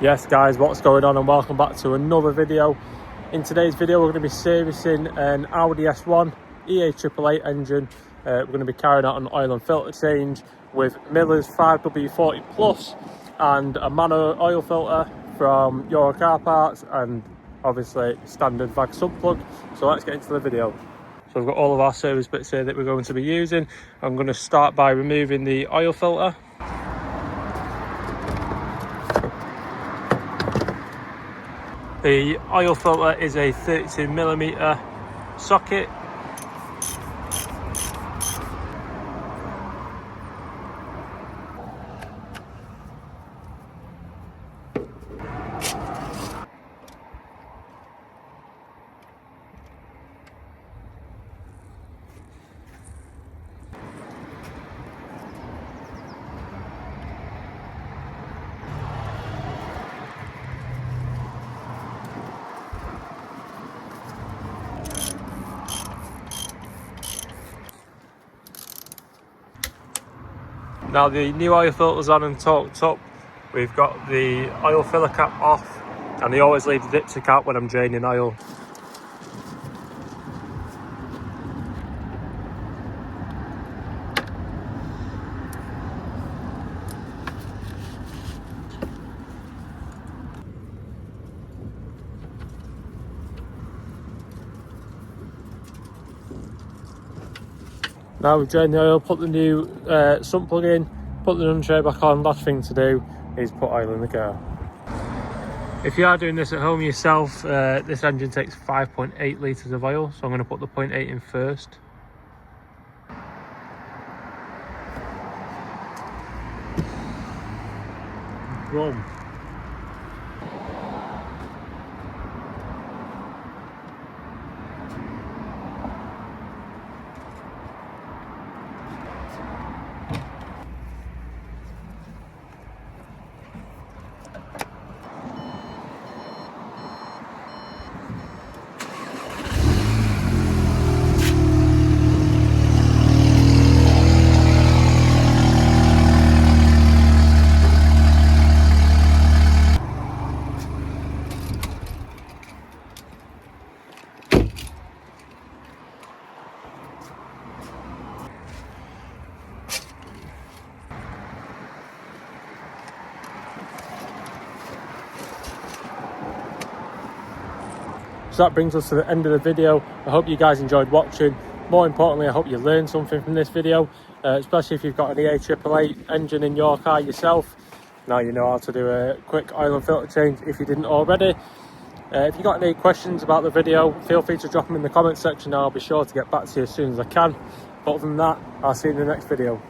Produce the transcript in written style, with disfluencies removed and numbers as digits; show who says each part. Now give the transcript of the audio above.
Speaker 1: Yes guys, what's going on, and welcome back to another video. In today's video we're going to be servicing an Audi S1 EA888 engine. We're going to be carrying out an oil and filter change with Miller's 5W40 Plus and a Mano oil filter from Euro Car Parts, and obviously standard VAG sump plug. So let's get into the video. So we've got all of our service bits here that we're going to be using. I'm going to start by removing the oil filter. The oil filter is a 32mm socket. Now the new oil filter's on and torqued up. We've got the oil filler cap off, and they always leave the dipstick out when I'm draining oil. Now we've drained the oil, put the new sump plug in, put the nut tray back on. Last thing to do is put oil in the car. If you are doing this at home yourself, this engine takes 5.8 litres of oil, so I'm going to put the 0.8 in first. Boom. So that brings us to the end of the video. I hope you guys enjoyed watching. More importantly, I hope you learned something from this video, especially if you've got an EA888 engine in your car yourself. Now you know how to do a quick oil and filter change if you didn't already. If you've got any questions about the video, feel free to drop them in the comments section, and I'll be sure to get back to you as soon as I can. But other than that, I'll see you in the next video.